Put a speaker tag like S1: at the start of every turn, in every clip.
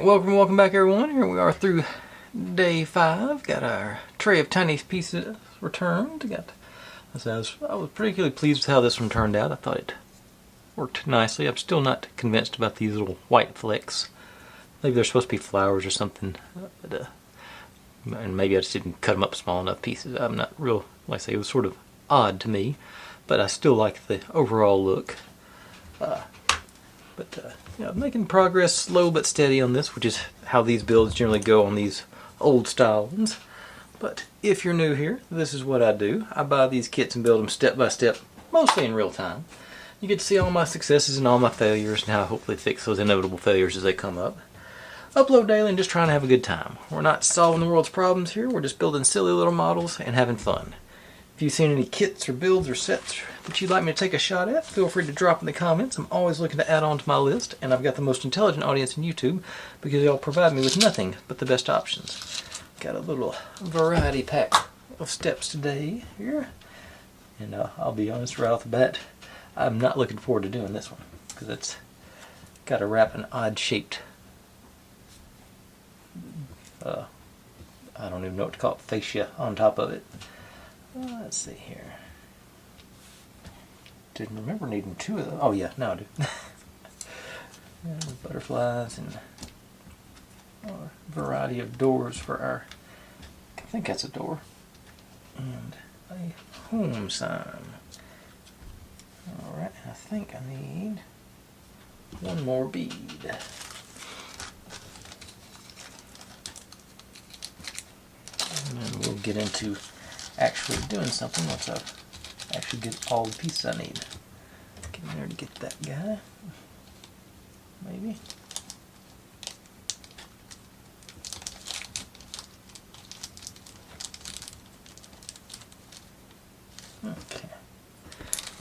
S1: welcome back everyone. Here we are through day 5. Got our tray of tiny pieces returned. I was particularly pleased with how this one turned out. I thought it worked nicely. I'm still not convinced about these little white flecks. Maybe they're supposed to be flowers or something. And maybe I just didn't cut them up small enough pieces. I'm not real, like I say, it was sort of odd to me. But I still like the overall look. Yeah, making progress slow but steady on this, which is how these builds generally go on these old style ones. But if you're new here, this is what I do. I buy these kits and build them step by step, mostly in real time. You get to see all my successes and all my failures and how I hopefully fix those inevitable failures as they come up. Upload daily and just trying to have a good time. We're not solving the world's problems here, we're just building silly little models and having fun. If you've seen any kits or builds or sets that you'd like me to take a shot at, feel free to drop in the comments. I'm always looking to add on to my list, and I've got the most intelligent audience in YouTube because y'all provide me with nothing but the best options. Got a little variety pack of steps today here, and I'll be honest right off the bat, I'm not looking forward to doing this one because it's got to wrap an odd-shaped, I don't even know what to call it, fascia on top of it. Let's see here. Didn't remember needing 2 of them. Oh yeah, now I do. And butterflies and a variety of doors for our, I think that's a door, and a home sign. Alright, I think I need one more bead. And then we'll get into actually doing something once I actually get all the pieces I need. Get in there to get that guy. Maybe. Okay.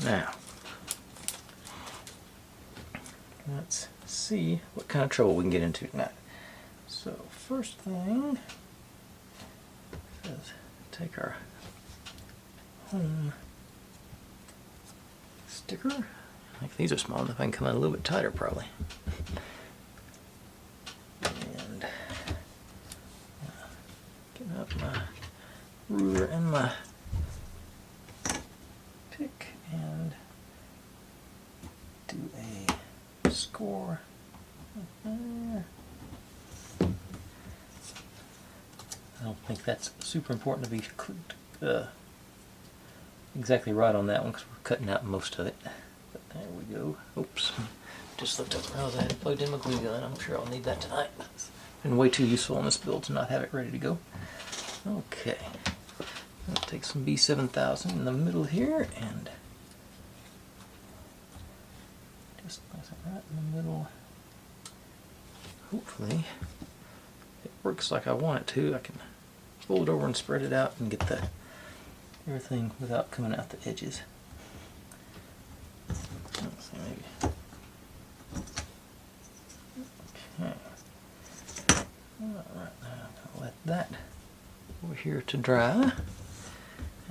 S1: Now, let's see what kind of trouble we can get into tonight. So, first thing is take our home sticker. I think these are small enough. I can come in a little bit tighter probably. And get out my ruler and my pick and do a score there. I don't think that's super important to be exactly right on that one because we're cutting out most of it. But there we go. Oops. Just looked up and realized I had plugged in my glue gun. I'm sure I'll need that tonight. It's been way too useful on this build to not have it ready to go. Okay. I'll take some B7000 in the middle here and just place it right in the middle. Hopefully it works like I want it to. I can fold it over and spread it out and get everything without coming out the edges. Let's see, maybe. Okay. Alright, now I'm going to let that over here to dry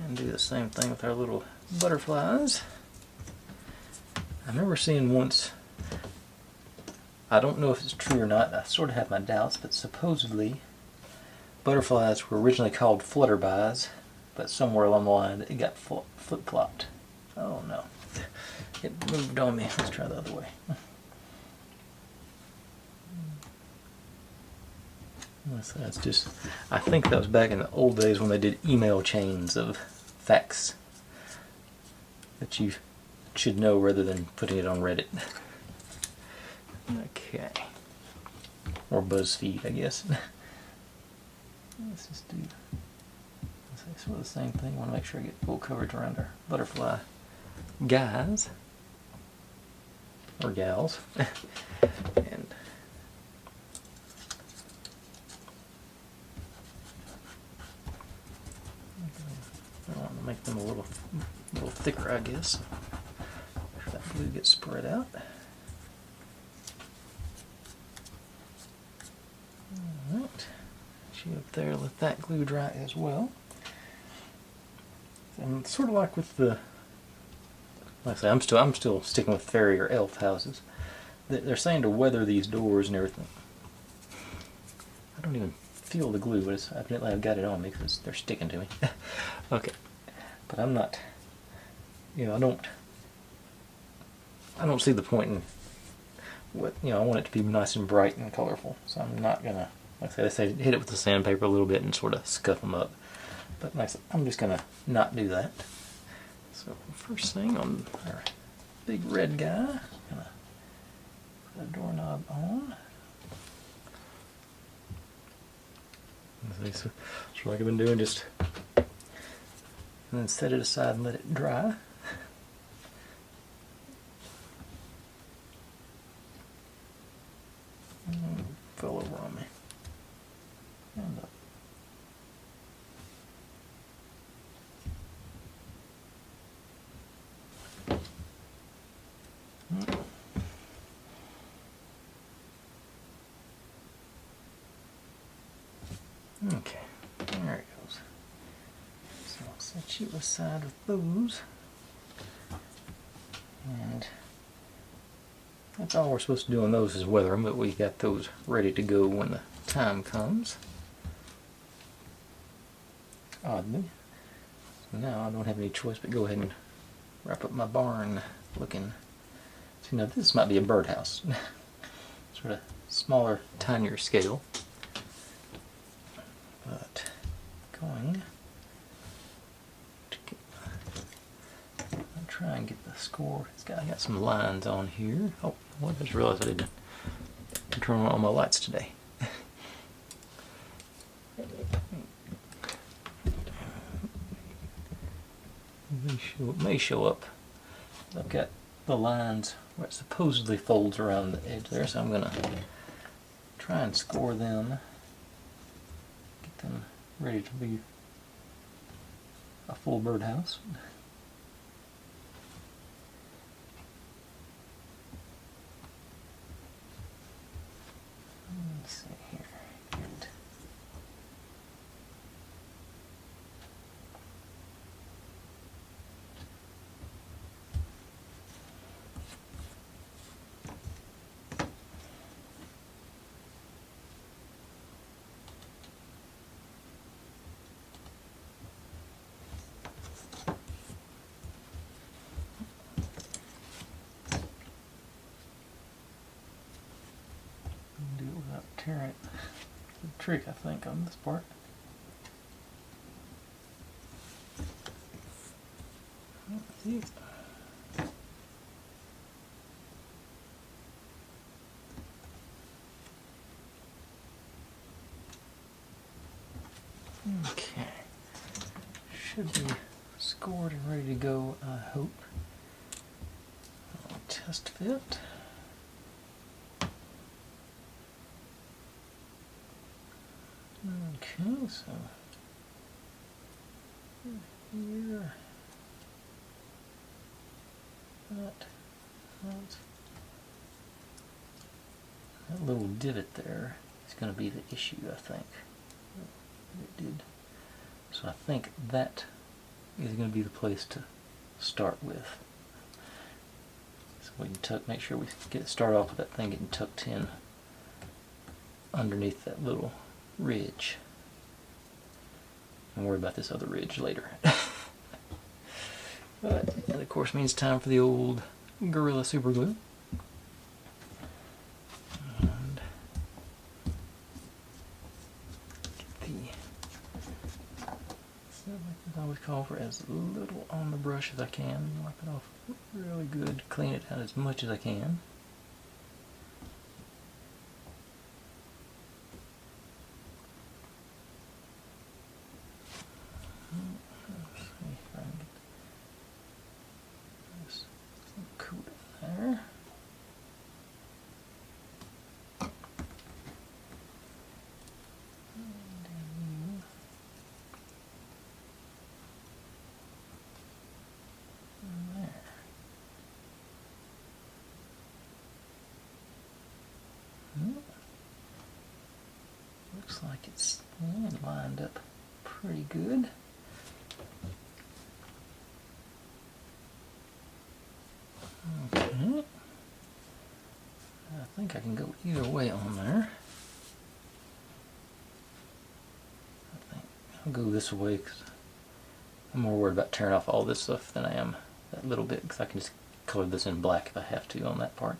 S1: and do the same thing with our little butterflies. I remember seeing once, I don't know if it's true or not, I sort of have my doubts, but supposedly butterflies were originally called flutterbys, but somewhere along the line it got flip-flopped. Oh no. It moved on me. Let's try the other way. That's just, I think that was back in the old days when they did email chains of facts that you should know rather than putting it on Reddit. Okay. Or BuzzFeed, I guess. Let's just do sort of the same thing. I want to make sure I get full coverage around our butterfly guys or gals. And I want to make them a little thicker, I guess. Make sure that glue gets spread out. Alright. Up there, let that glue dry as well. And sort of like with the, like I say, I'm still sticking with fairy or elf houses. They're saying to weather these doors and everything. don't even feel the glue, but evidently I've got it on me because they're sticking to me. Okay, but I'm not, I don't see the point in what, I want it to be nice and bright and colorful, so I'm not gonna, like I say, hit it with the sandpaper a little bit and sort of scuff them up. But like I said, I'm just gonna not do that. So first thing on our big red guy, gonna put a doorknob on. So like I've been doing, just and then set it aside and let it dry. Fell over on me. And up. Okay, there it goes. So I'll set you aside with those. And that's all we're supposed to do on those is weather them, but we got those ready to go when the time comes. Oddly. So now I don't have any choice but go ahead and wrap up my barn looking. See, now this might be a birdhouse. Sort of smaller, tinier scale. But going to try and get the score. I got some lines on here. Oh, I just realized I didn't turn on all my lights today. It may show up. I've got the lines where it supposedly folds around the edge there, so I'm going to try and score them. Get them ready to be a full birdhouse. Let's see here. Good. Do it without tearing it. Good trick, I think, on this part. Okay. Should be scored and ready to go, I hope. I'll test fit. Okay, so here, that little divot there is going to be the issue, I think. It did. So I think that is going to be the place to start with. So we can make sure we start off with that thing getting tucked in underneath that little ridge. And worry about this other ridge later. But that of course means time for the old Gorilla Super Glue. And get I always call for as little on the brush as I can. Wipe it off really good. Clean it out as much as I can. Looks like it's lined up pretty good. Okay. I think I can go either way on there. I'll go this way because I'm more worried about tearing off all this stuff than I am that little bit, because I can just color this in black if I have to on that part.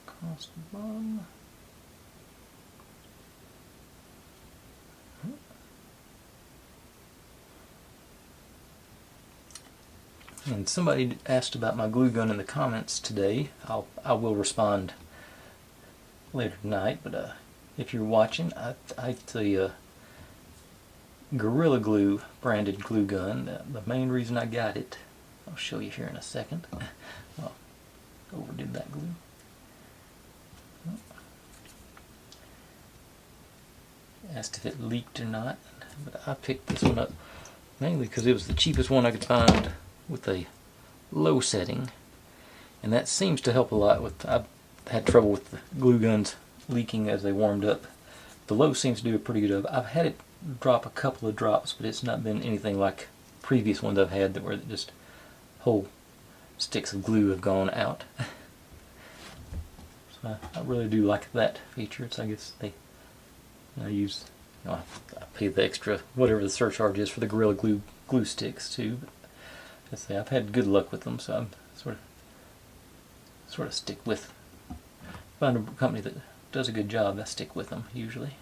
S1: Across the bottom. And somebody asked about my glue gun in the comments today. I will respond later tonight, but if you're watching, it's a Gorilla Glue branded glue gun. The main reason I got it, I'll show you here in a second. Well, overdid that glue. Asked if it leaked or not, but I picked this one up mainly because it was the cheapest one I could find with a low setting, and that seems to help a lot with. I've had trouble with the glue guns leaking as they warmed up. The low seems to do a pretty good job. I've had it drop a couple of drops, but it's not been anything like previous ones I've had that where just whole sticks of glue have gone out. So I really do like that feature. It's, I guess I use, I pay the extra whatever the surcharge is for the Gorilla glue sticks too. But I've had good luck with them, so I'm sort of stick with. Find a company that does a good job, I stick with them usually.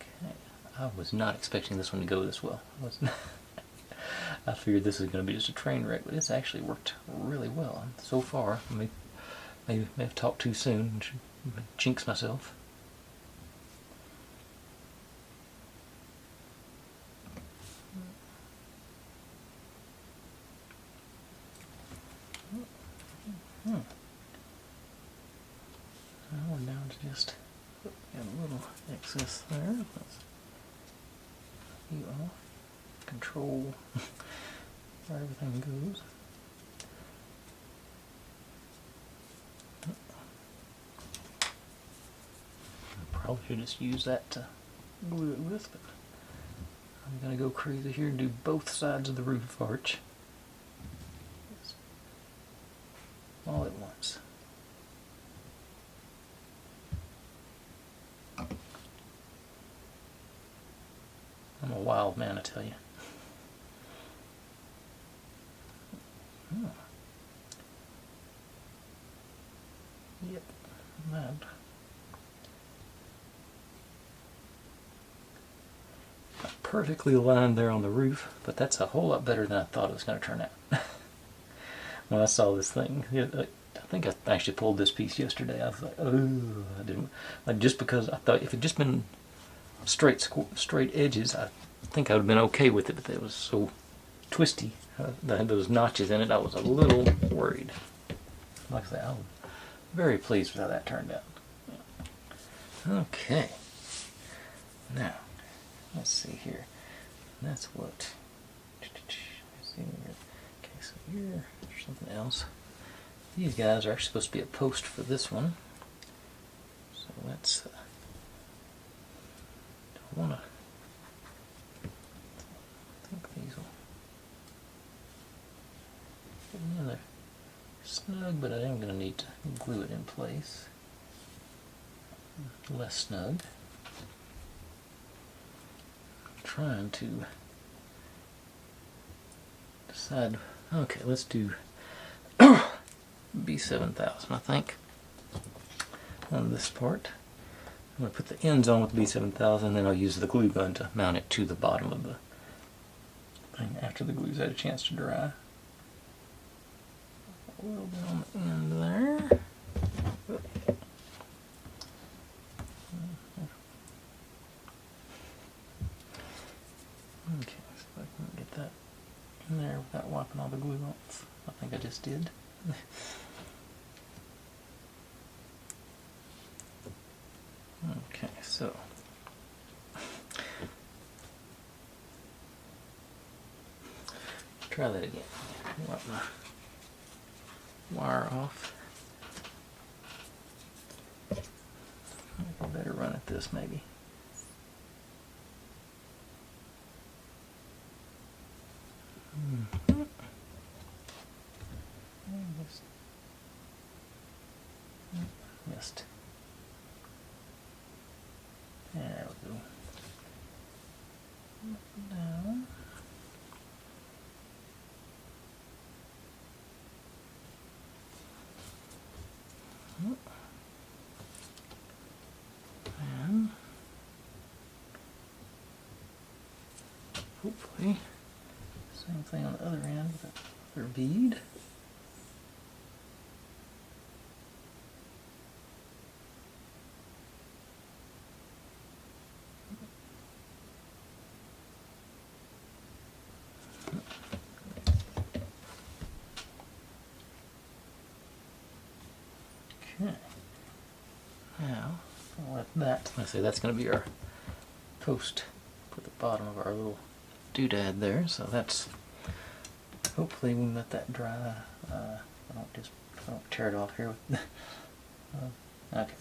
S1: Okay, I was not expecting this one to go this well. I figured this was going to be just a train wreck, but it's actually worked really well so far. I may have talked too soon and should jinx myself. Now we're down to just got a little excess there. Let's control where everything goes. I probably should just use that to glue it with, but I'm gonna go crazy here and do both sides of the roof arch all at once. I'm a wild man, I tell you. Yep, that. Perfectly aligned there on the roof, but that's a whole lot better than I thought it was going to turn out. When I saw this thing, I think I actually pulled this piece yesterday. I was like, oh, I didn't. Like, just because I thought if it just been straight edges, I think I would have been okay with it, but it was so twisty. That had those notches in it, I was a little worried. Like I say, I'm very pleased with how that turned out. Okay. Now, let's see here. That's what. Let's see. Okay, so here, there's something else. These guys are actually supposed to be a post for this one. So let's. Don't want to. I think these will. Yeah, they're snug, but I am going to need to glue it in place. Less snug. Trying to decide. Okay, let's do B7000, I think, on this part. I'm going to put the ends on with B7000, and then I'll use the glue gun to mount it to the bottom of the thing after the glue's had a chance to dry. A little bit on the end there. Okay, so if I can get that in there without wiping all the glue off. I think I just did. Okay, so try that again. Wipe my wire off. I better run at this maybe. Missed. There we go. Down. And hopefully same thing on the other end with that other bead. Okay. Now, I'll let that, let's say that's going to be our post for the bottom of our little doodad there. So that's, hopefully we can let that dry. I don't tear it off here with okay.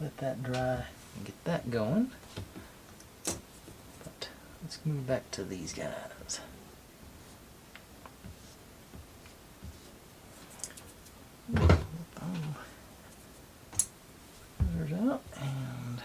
S1: Let that dry and get that going. But let's move back to these guys. Scissors out and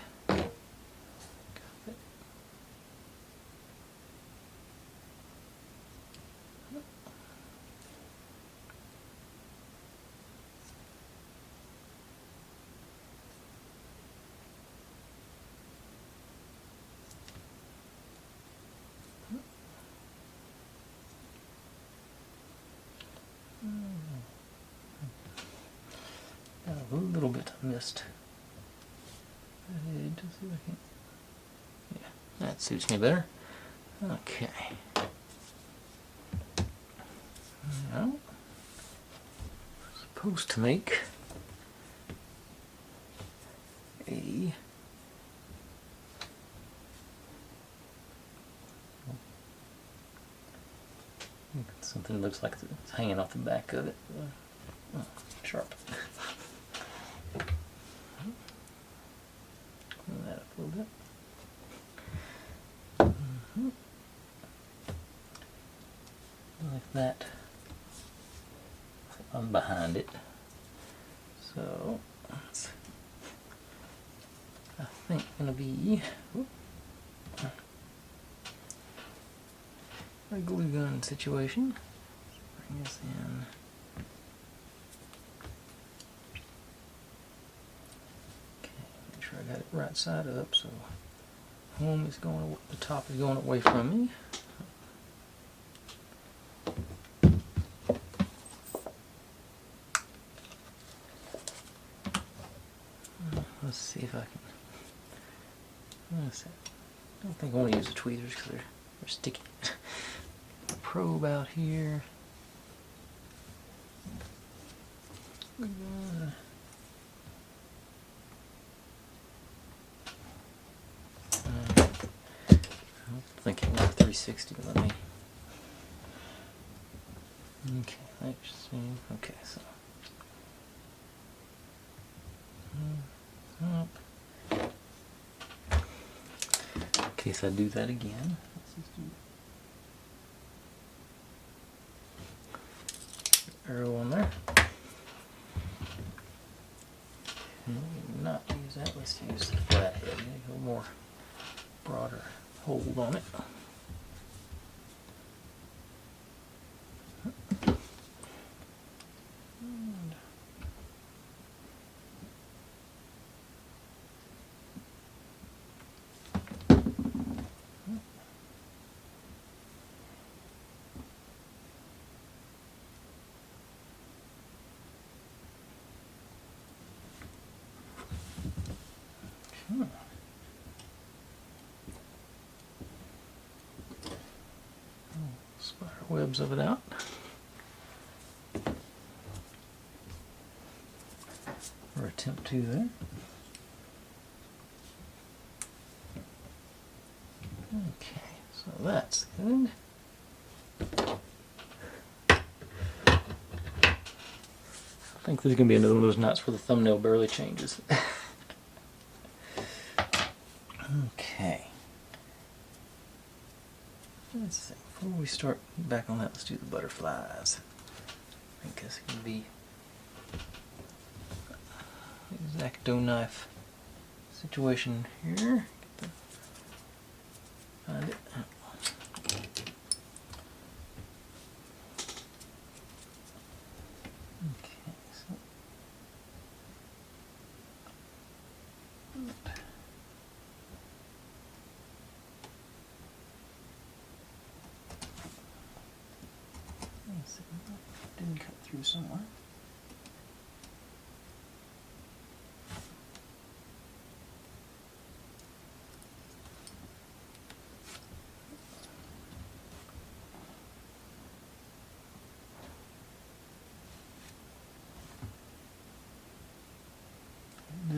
S1: got a little bit missed. Yeah, that suits me better. Okay. Now, supposed to make a something that looks like it's hanging off the back of it. Oh, sharp. Clean that up a little bit. Like that. I'm behind it. So it's, I think, gonna be a glue gun situation. Bring this in. Okay, make sure I got it right side up so home is going, the top is going away from me. Let's see if I can. I don't think I want to use the tweezers because they're sticky. Probe out here. I'm thinking about 360, but let me. Okay, let's see. Okay, so. In case I do that again. Let's just do arrow on there. Not use that, let's use the flat head. Maybe a little more broader hold on it. Spider webs of it out. Or attempt to there. Okay, so that's good. I think this is going to be another one of those knots where the thumbnail barely changes. Okay. Let's see, 4, we start back on that, let's do the butterflies. I think this can be X-Acto knife situation here. Find it. Okay, so didn't cut through somewhere.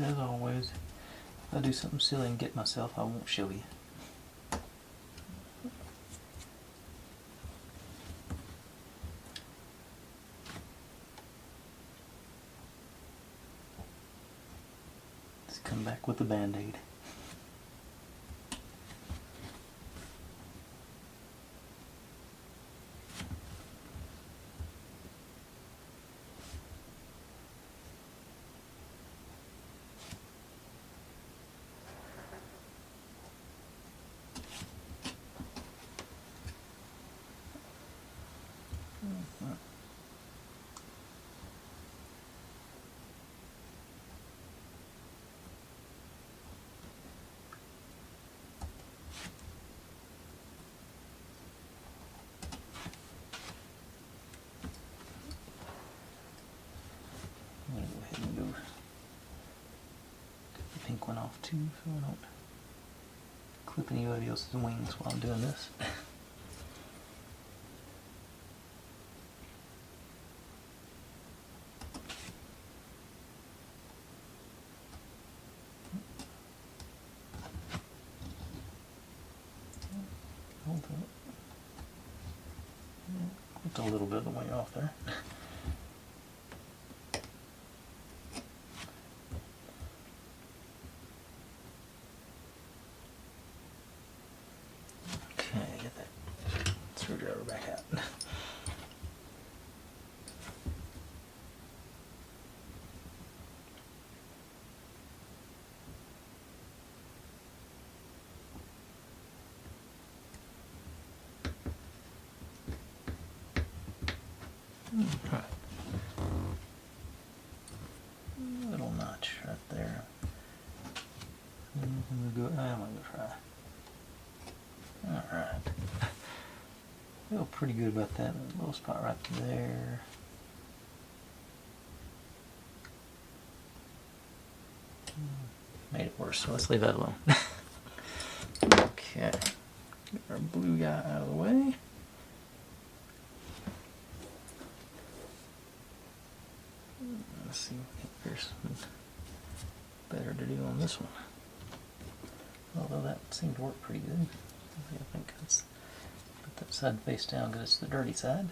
S1: As always, if I do something silly and get myself, I won't show you. Let's come back with the Band-Aid. I'm going to go ahead and go get the pink one off too so I don't clip anybody else's wings while I'm doing this. Hold up. Clipped a little bit of the wing off there. Okay, get that screwdriver back out. Right. Little notch right there. I'm gonna go try. Alright. Feel pretty good about that little spot right there. Made it worse, so let's leave that alone. Okay. Get our blue guy out of the way. Let's see if there's something better to do on this one. Although that seemed to work pretty good. I think let's put that side face down because it's the dirty side.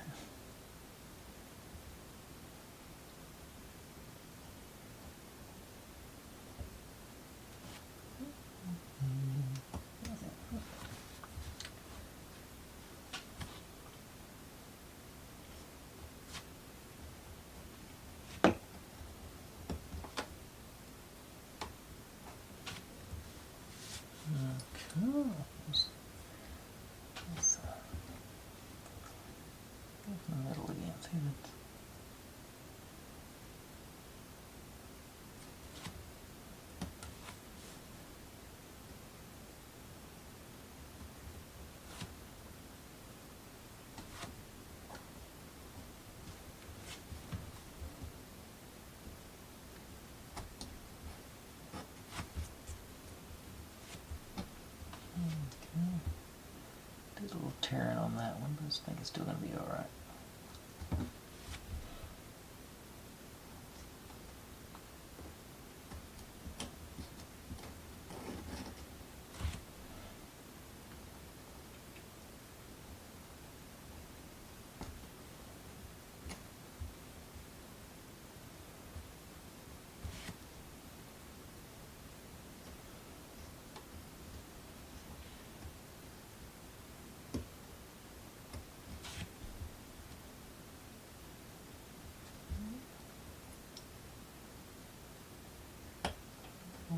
S1: In the middle again, see that? Did a little tearing on that one, but I think it's still going to be alright.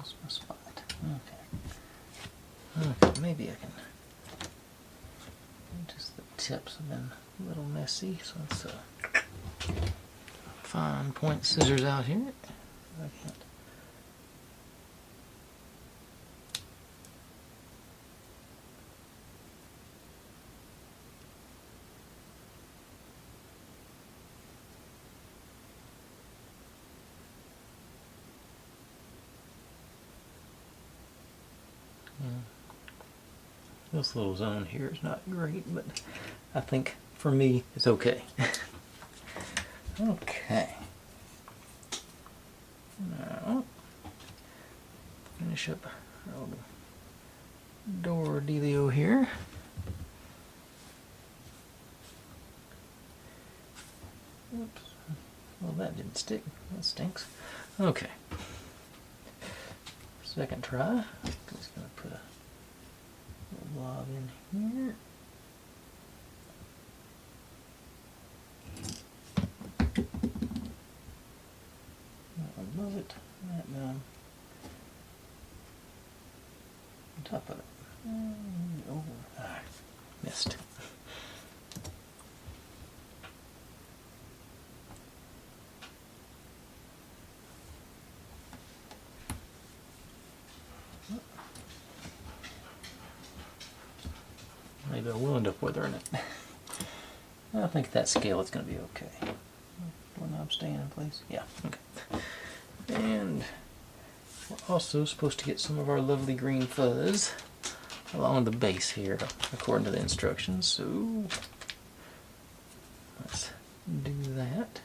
S1: Lost my spot. Okay, maybe I can. Just the tips have been a little messy, so let's fine point scissors out here. I can't. This little zone here is not great, but I think for me it's okay. Okay. Now, finish up our little door dealio here. Oops. Well, that didn't stick. That stinks. Okay. Second try. Just gonna put a blob in here. Move it right down on top of it. Over. Missed. Maybe I will end up weathering it. I think at that scale it's going to be okay. Doorknob staying in place? Yeah, okay. And we're also supposed to get some of our lovely green fuzz along the base here, according to the instructions. So let's do that.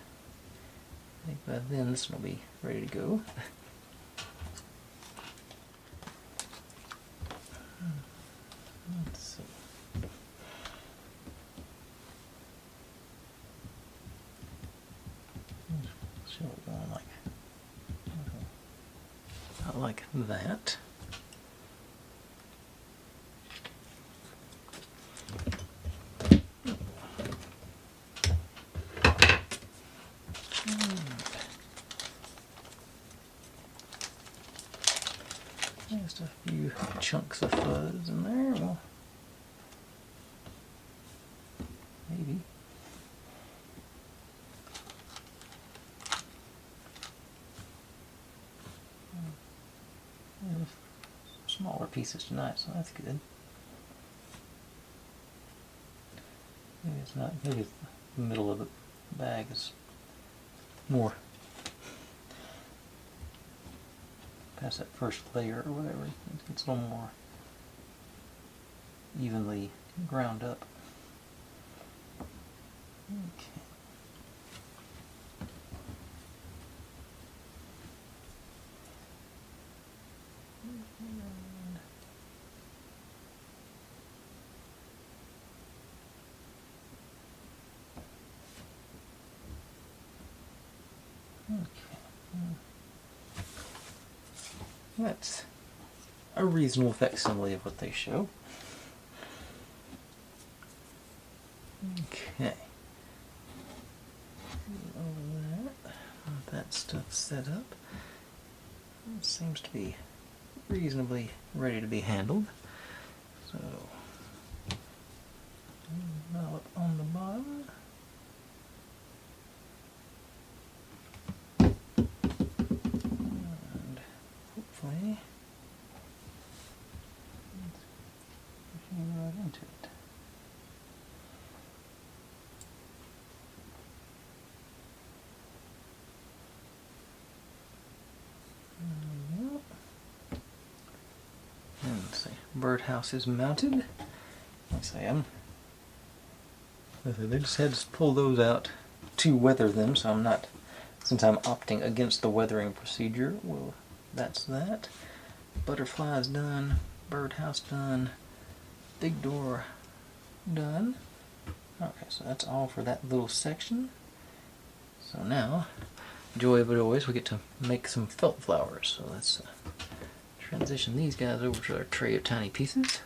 S1: I think by then this will be ready to go. Let's see. Show it going like, not like that. Just a few chunks of fuzz in there. Well, maybe. Smaller pieces tonight, so that's good. Maybe it's not. Maybe the middle of the bag is more past that first layer or whatever. It's a little more evenly ground up. Okay. That's a reasonable facsimile of what they show. Okay. Over that stuff set up. It seems to be reasonably ready to be handled. So, envelop on the bottom. And hopefully, pushing right into it. And let's see, birdhouse is mounted. Let's see, they just had to pull those out to weather them, so I'm not, since I'm opting against the weathering procedure, well, that's that. Butterfly is done, birdhouse done, big door done. Okay, so that's all for that little section. So now, joy of it always, we get to make some felt flowers. So let's transition these guys over to our tray of tiny pieces.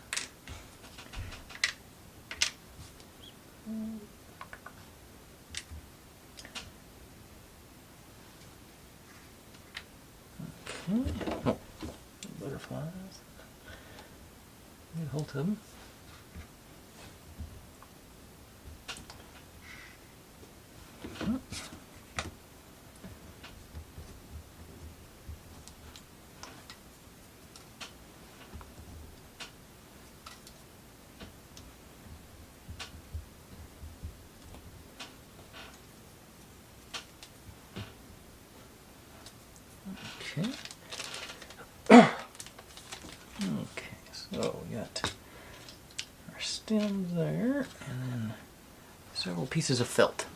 S1: Okay. Oh, flies. Get a hold of them. Okay. Okay, so we got our stems there, and then several pieces of felt.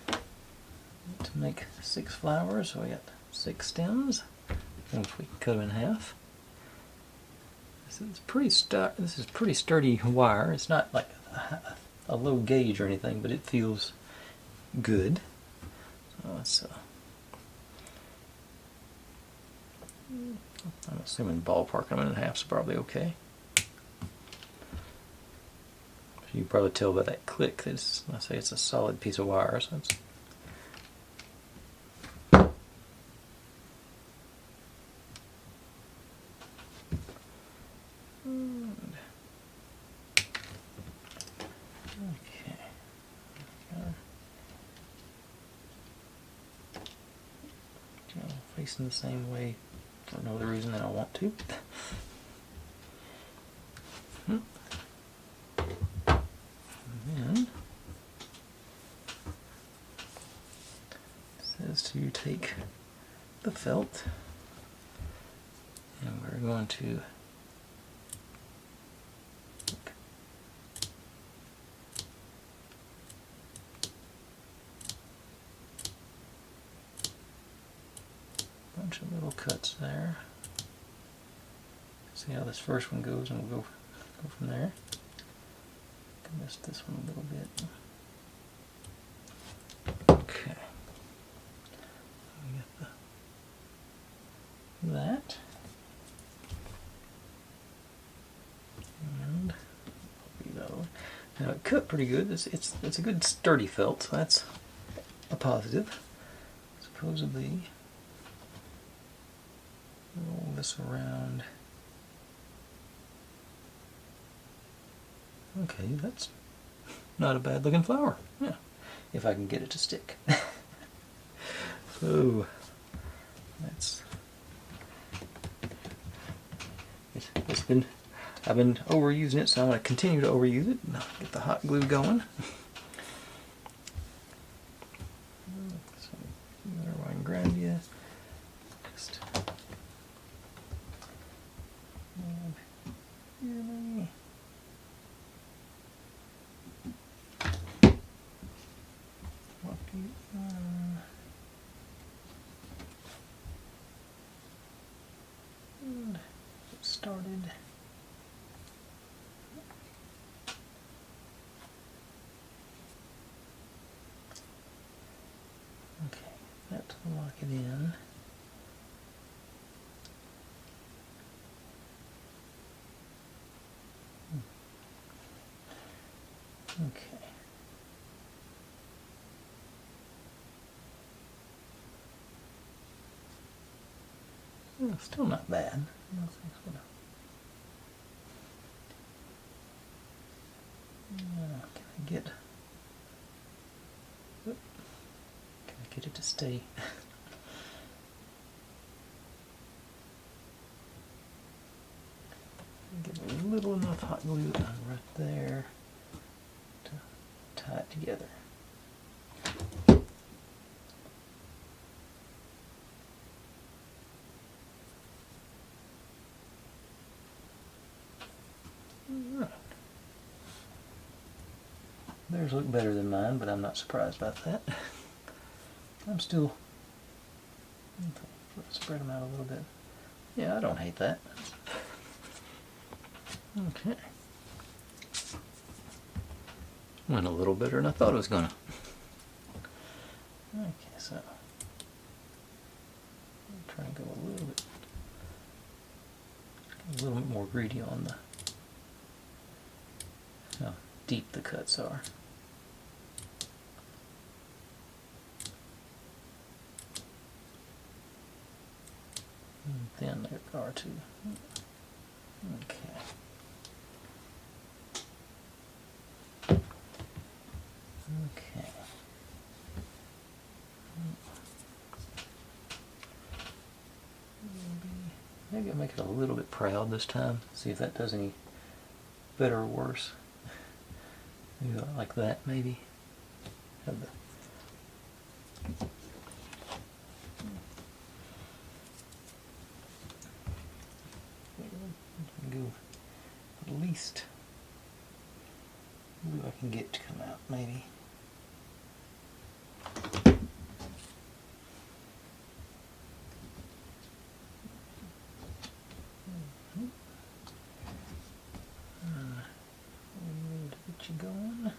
S1: To make 6 flowers, so we got 6 stems. And if we cut them in half. This is pretty sturdy wire. It's not like a low gauge or anything, but it feels good. So let's I'm assuming ballpark them in half is probably okay. You can probably tell by that click that I say it's a solid piece of wire. So it's facing the same way for no other reason than I want to. And then it says to take the felt and we're going to bunch of little cuts there. See how this first one goes, and we'll go from there. I missed this one a little bit. Okay. We got that. And now it cut pretty good. It's a good sturdy felt, so that's a positive. Supposedly roll this around. Okay, that's not a bad looking flower. Yeah, if I can get it to stick. So that's I've been overusing it, so I'm going to continue to overuse it. Get the hot glue going. So, I can grab you. Just really. And get started. Okay, that will lock it in. Okay. Well, still not bad. Can I get it to stay? Get a little enough hot glue right there to tie it together. Alright. Theirs look better than mine, but I'm not surprised about that. I'm still spread them out a little bit. Yeah, I don't hate that. Okay. Went a little better than I thought it was gonna. Okay, so I'll try and go a little bit more greedy on how deep the cuts are. thin they are too. Okay. Okay. Maybe I'll make it a little bit proud this time. See if that does any better or worse. Maybe like that, maybe. Have the go at least blue I can get to come out, maybe. Get you going.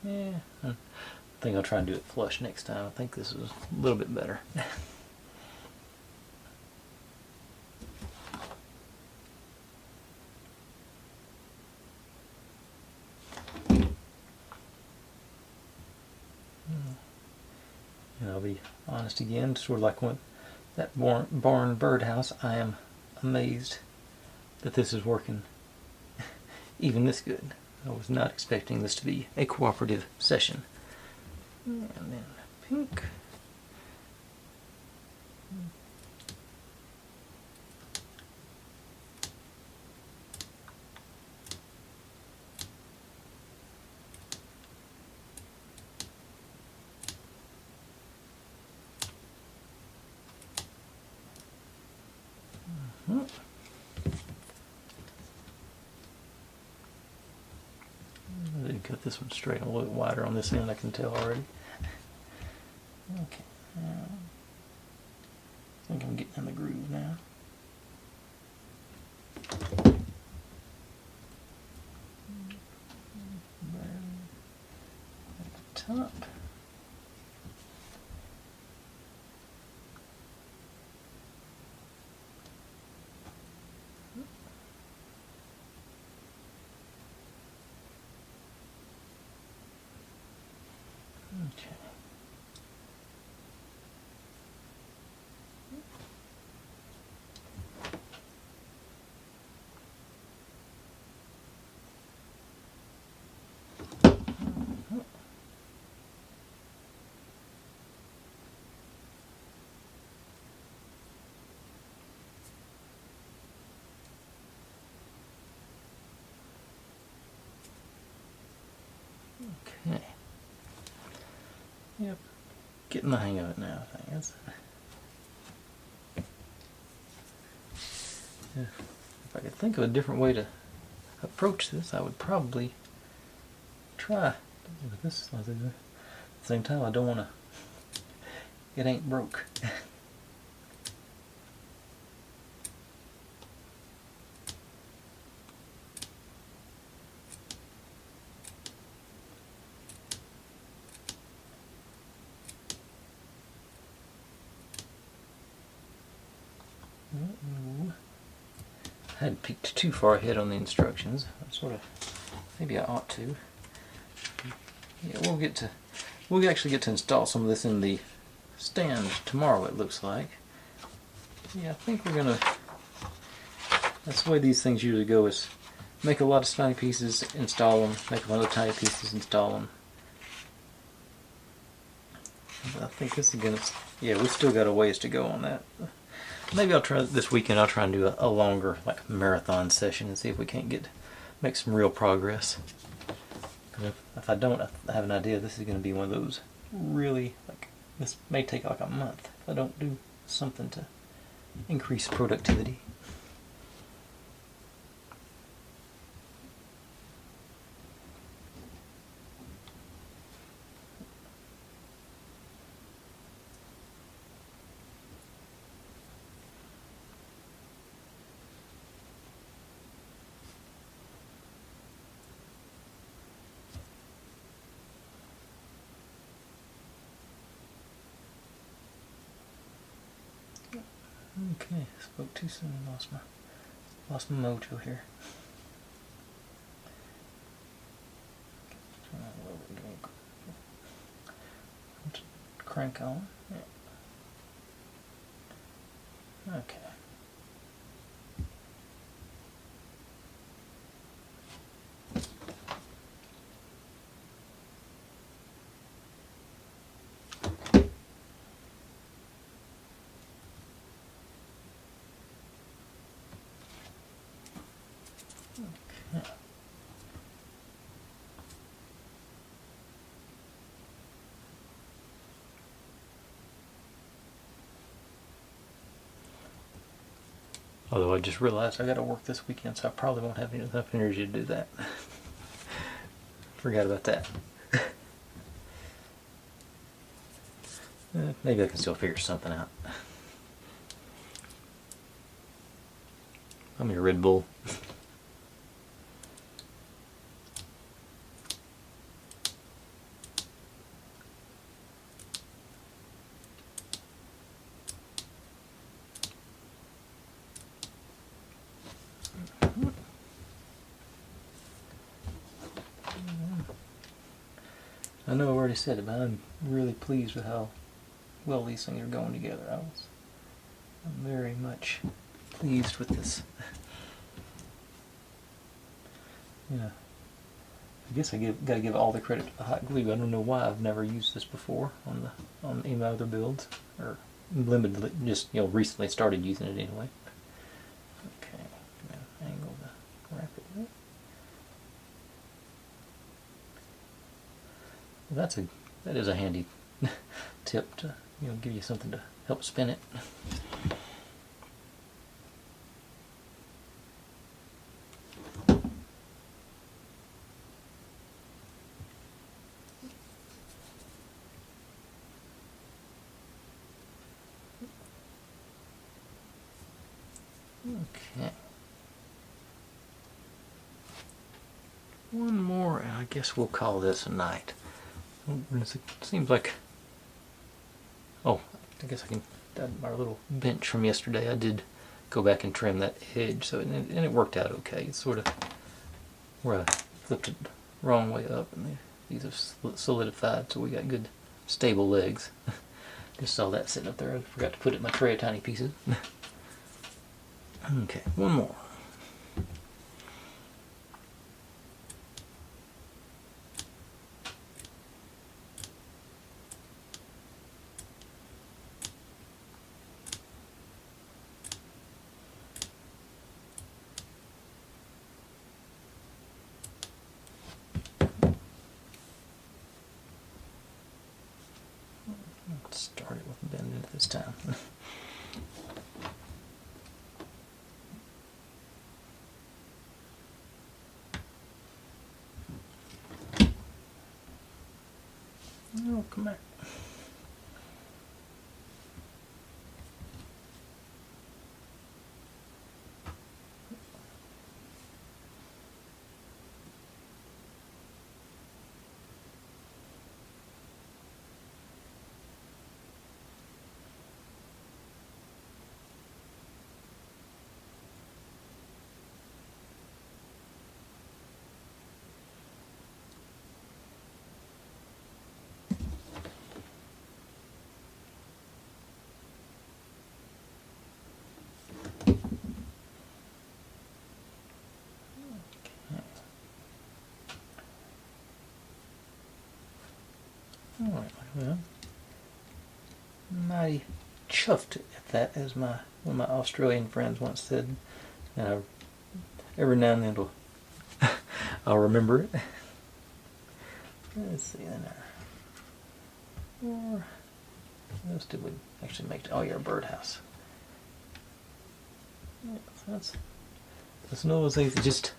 S1: Yeah, I think I'll try and do it flush next time. I think this is a little bit better. And I'll be honest again, sort of like when that barn birdhouse, I am amazed that this is working even this good. I was not expecting this to be a cooperative session. And then pink. I didn't cut this one straight, a little bit wider on this end, I can tell already. Okay, I think I'm getting in the groove now. At the top. Okay. Okay. Yep. Getting the hang of it now, I think. If I could think of a different way to approach this, I would probably try with this. At the same time, I don't want to. It ain't broke. I hadn't peeked too far ahead on the instructions. Maybe I ought to. Yeah, we'll actually get to install some of this in the stand tomorrow, it looks like. Yeah, I think we're gonna, that's the way these things usually go, is make a lot of tiny pieces, install them, make a lot of tiny pieces, install them. I think this is gonna, yeah, we still got a ways to go on that. Maybe I'll try this weekend. I'll try and do a longer, like, marathon session and see if we can't make some real progress. If I don't, I have an idea this is going to be one of those really, like, this may take like a month if I don't do something to increase productivity. Okay, spoke too soon. Lost my mojo here. Crank on. Yeah. Okay. Okay. Although I just realized I got to work this weekend, so I probably won't have enough energy to do that. Forgot about that. Maybe I can still figure something out. I'm your Red Bull. I know I've already said it, but I'm really pleased with how well these things are going together. I'm very much pleased with this. Yeah, I guess gotta give all the credit to the hot glue. I don't know why I've never used this before on any of my other builds, or limited, just recently started using it anyway. Okay, angle the wrap it with. That is a handy tip to give you something to help spin it. Okay. One more, and I guess we'll call this a night. It seems like... Oh, I guess I can... Our little bench from yesterday, I did go back and trim that edge, so and it worked out okay. It's sort of where I flipped it the wrong way up, and these have solidified, so we got good, stable legs. Just saw that sitting up there. I forgot to put it in my tray of tiny pieces. Okay, one more. Start it with bending it this time. Oh, come back. Alright, well, mighty chuffed at that, as one of my Australian friends once said, and every now and then I'll remember it. Let's see then. Or what else did we actually make? Oh yeah, birdhouse. Yeah, that's one of those things that just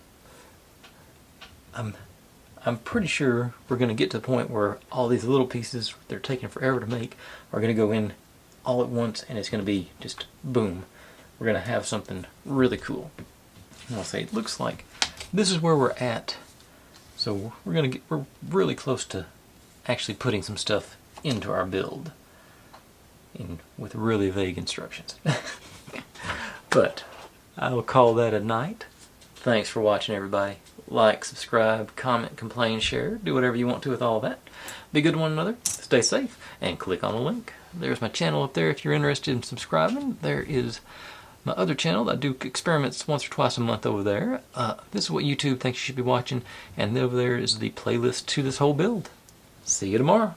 S1: I'm pretty sure we're going to get to the point where all these little pieces they're taking forever to make are going to go in all at once, and it's going to be just boom. We're going to have something really cool. And I'll say it looks like this is where we're at. So we're really close to actually putting some stuff into our build with really vague instructions. But I will call that a night. Thanks for watching, everybody. Like, subscribe, comment, complain, share. Do whatever you want to with all that. Be good to one another. Stay safe. And click on the link. There's my channel up there if you're interested in subscribing. There is my other channel. I do experiments once or twice a month over there. This is what YouTube thinks you should be watching. And over there is the playlist to this whole build. See you tomorrow.